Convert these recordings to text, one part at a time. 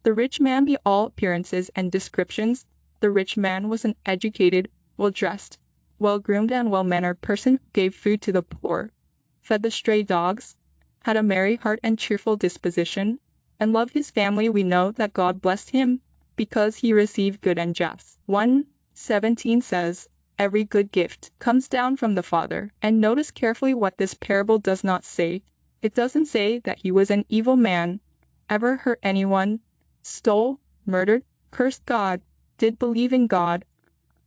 The rich man be all appearances and descriptions. The rich man was an educated, well-dressed, well-groomed and well-mannered person who gave food to the poor, fed the stray dogs, had a merry heart and cheerful disposition, and loved his family. We know that God blessed him because he received good and just. 1:17 says, every good gift comes down from the Father. And notice carefully what this parable does not say. It doesn't say that he was an evil man, ever hurt anyone, stole, murdered, cursed God, did believe in God,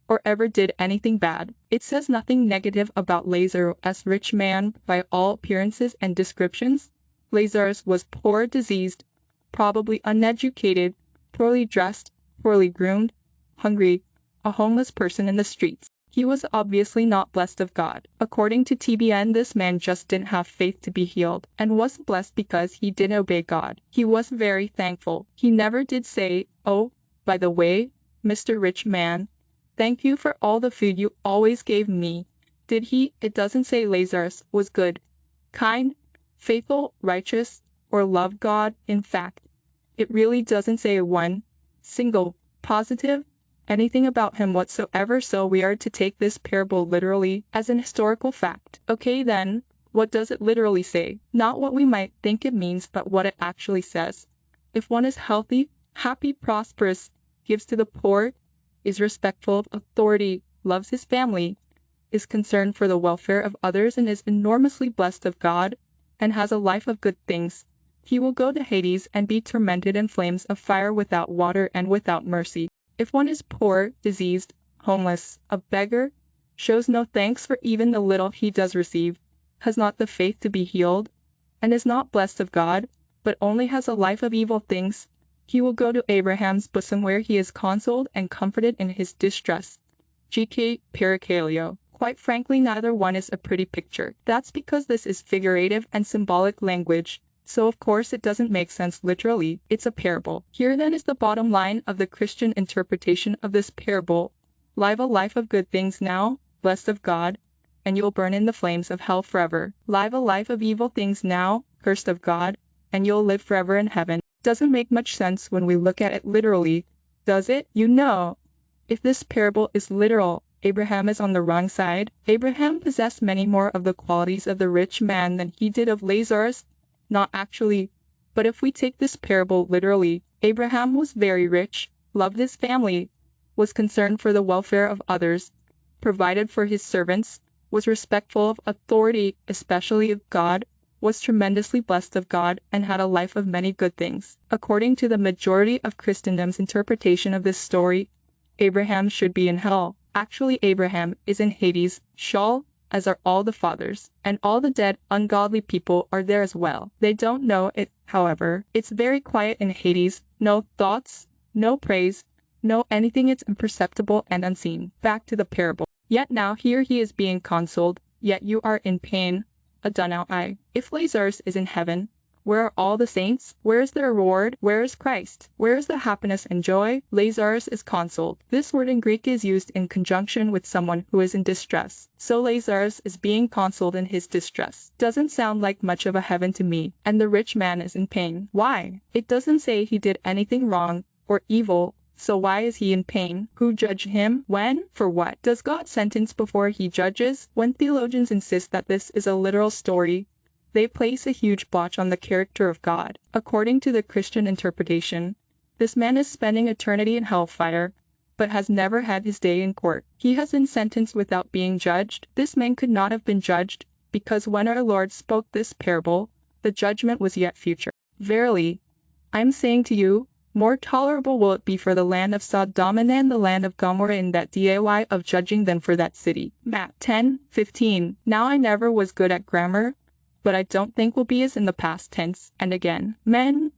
or ever did anything bad. It says nothing negative about Lazarus, rich man by all appearances and descriptions. Lazarus was poor, diseased, probably uneducated, poorly dressed, poorly groomed, hungry, a homeless person in the streets. He was obviously not blessed of God. According to TBN, this man just didn't have faith to be healed, and wasn't blessed because he didn't obey God. He was very thankful. He never did say, oh, by the way, Mr. Rich Man, thank you for all the food you always gave me. Did he? It doesn't say Lazarus was good, kind, faithful, righteous, or loved God. In fact, it really doesn't say one single positive anything about him whatsoever, so we are to take this parable literally as an historical fact. Okay then, what does it literally say? Not what we might think it means, but what it actually says. If one is healthy, happy, prosperous, gives to the poor, is respectful of authority, loves his family, is concerned for the welfare of others, and is enormously blessed of God, and has a life of good things, he will go to Hades and be tormented in flames of fire without water and without mercy. If one is poor, diseased, homeless, a beggar, shows no thanks for even the little he does receive, has not the faith to be healed, and is not blessed of God, but only has a life of evil things, he will go to Abraham's bosom where he is consoled and comforted in his distress. G.K. Pericalio. Quite frankly, neither one is a pretty picture. That's because this is figurative and symbolic language. So of course it doesn't make sense literally. It's a parable. Here then is the bottom line of the Christian interpretation of this parable. Live a life of good things now, blessed of God, and you'll burn in the flames of hell forever. Live a life of evil things now, cursed of God, and you'll live forever in heaven. Doesn't make much sense when we look at it literally, does it? You know, if this parable is literal, Abraham is on the wrong side. Abraham possessed many more of the qualities of the rich man than he did of Lazarus. Not actually, but if we take this parable literally, Abraham was very rich, loved his family, was concerned for the welfare of others, provided for his servants, was respectful of authority, especially of God, was tremendously blessed of God, and had a life of many good things. According to the majority of Christendom's interpretation of this story, Abraham should be in hell. Actually, Abraham is in Hades, Sheol, as are all the fathers, and all the dead, ungodly people are there as well. They don't know it, however. It's very quiet in Hades, no thoughts, no praise, no anything. It's imperceptible and unseen. Back to the parable. Yet now here he is being consoled, yet you are in pain. A done-out eye. If Lazarus is in heaven, where are all the saints? Where is their reward? Where is Christ? Where is the happiness and joy? Lazarus is consoled. This word in Greek is used in conjunction with someone who is in distress. So Lazarus is being consoled in his distress. Doesn't sound like much of a heaven to me. And the rich man is in pain. Why? It doesn't say he did anything wrong or evil. So why is he in pain? Who judged him? When? For what? Does God sentence before he judges? When theologians insist that this is a literal story, they place a huge blotch on the character of God. According to the Christian interpretation, this man is spending eternity in hellfire, but has never had his day in court. He has been sentenced without being judged. This man could not have been judged, because when our Lord spoke this parable, the judgment was yet future. Verily, I am saying to you, more tolerable will it be for the land of Sodom and the land of Gomorrah in that day of judging than for that city. Matt 10:15. Now I never was good at grammar, but I don't think will be as in the past tense. And again, men,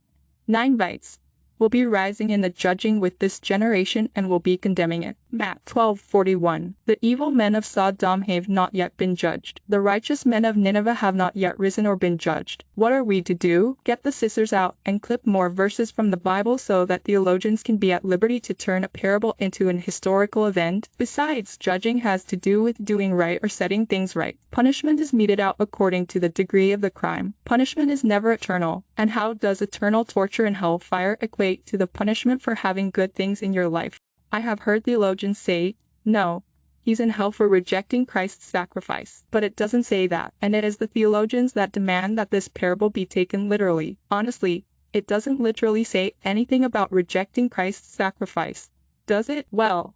9 bites, will be rising in the judging with this generation and will be condemning it. Matt 12:41. The evil men of Sodom have not yet been judged. The righteous men of Nineveh have not yet risen or been judged. What are we to do? Get the scissors out and clip more verses from the Bible so that theologians can be at liberty to turn a parable into an historical event. Besides, judging has to do with doing right or setting things right. Punishment is meted out according to the degree of the crime. Punishment is never eternal. And how does eternal torture and hellfire equate to the punishment for having good things in your life? I have heard theologians say, no, he's in hell for rejecting Christ's sacrifice. But it doesn't say that, and it is the theologians that demand that this parable be taken literally. Honestly, it doesn't literally say anything about rejecting Christ's sacrifice, does it? Well,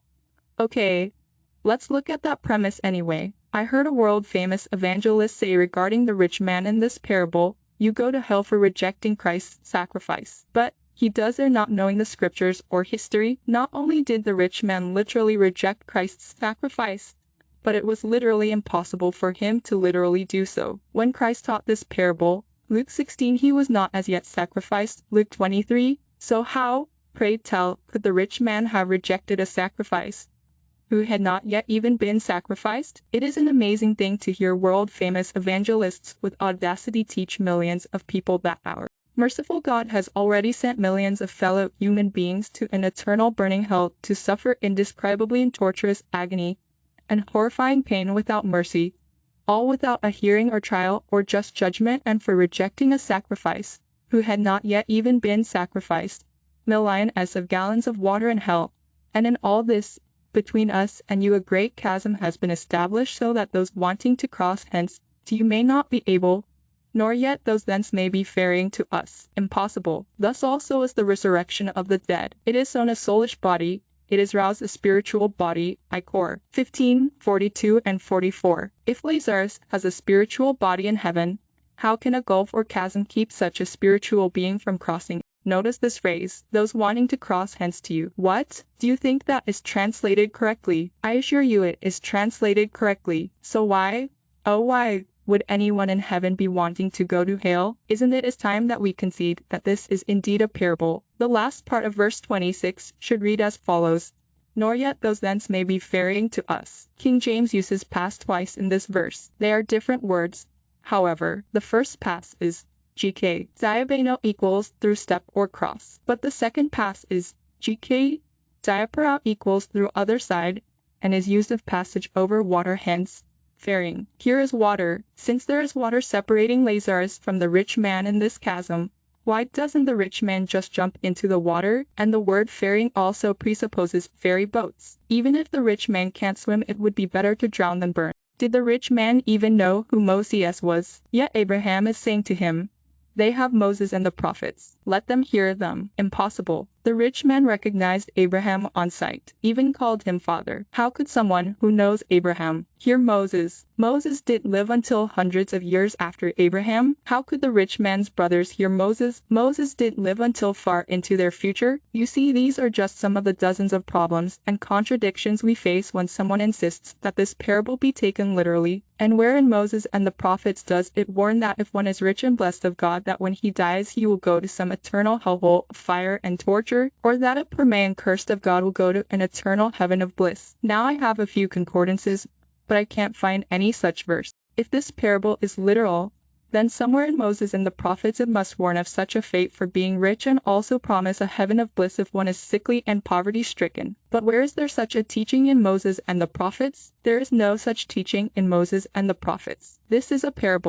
okay, let's look at that premise anyway. I heard a world-famous evangelist say regarding the rich man in this parable, you go to hell for rejecting Christ's sacrifice. But he does it not knowing the scriptures or history. Not only did the rich man literally reject Christ's sacrifice, but it was literally impossible for him to literally do so. When Christ taught this parable, Luke 16, he was not as yet sacrificed. Luke 23, so how, pray tell, could the rich man have rejected a sacrifice who had not yet even been sacrificed? It is an amazing thing to hear world-famous evangelists with audacity teach millions of people that our merciful God has already sent millions of fellow human beings to an eternal burning hell to suffer indescribably in torturous agony and horrifying pain without mercy, all without a hearing or trial or just judgment, and for rejecting a sacrifice who had not yet even been sacrificed, millions of gallons of water in hell. And in all this, between us and you a great chasm has been established, so that those wanting to cross hence to you may not be able, nor yet those thence may be ferrying to us. Impossible. Thus also is the resurrection of the dead. It is sown a soulish body, it is roused a spiritual body. Icor 15:42 and 44. If Lazarus has a spiritual body in heaven, how can a gulf or chasm keep such a spiritual being from crossing? Notice this phrase, those wanting to cross hence to you. What? Do you think that is translated correctly? I assure you it is translated correctly. So why? Oh, why would anyone in heaven be wanting to go to hell? Isn't it time that we concede that this is indeed a parable? The last part of verse 26 should read as follows, nor yet those thence may be ferrying to us. King James uses past twice in this verse. They are different words. However, the first pass is GK. Diabeno equals through step or cross. But the second pass is GK. Diapara equals through other side, and is used of passage over water, hence ferrying. Here is water. Since there is water separating Lazarus from the rich man in this chasm, why doesn't the rich man just jump into the water? And the word ferrying also presupposes ferry boats. Even if the rich man can't swim, it would be better to drown than burn. Did the rich man even know who Moses was? Yet Abraham is saying to him, they have Moses and the prophets. Let them hear them. Impossible. The rich man recognized Abraham on sight, even called him father. How could someone who knows Abraham hear Moses? Moses didn't live until hundreds of years after Abraham. How could the rich man's brothers hear Moses? Moses didn't live until far into their future. You see, these are just some of the dozens of problems and contradictions we face when someone insists that this parable be taken literally. And where in Moses and the prophets does it warn that if one is rich and blessed of God, that when he dies he will go to some eternal hellhole of fire and torture, or that a poor man cursed of God will go to an eternal heaven of bliss? Now I have a few concordances, but I can't find any such verse. If this parable is literal, then somewhere in Moses and the prophets it must warn of such a fate for being rich, and also promise a heaven of bliss if one is sickly and poverty-stricken. But where is there such a teaching in Moses and the prophets? There is no such teaching in Moses and the prophets. This is a parable.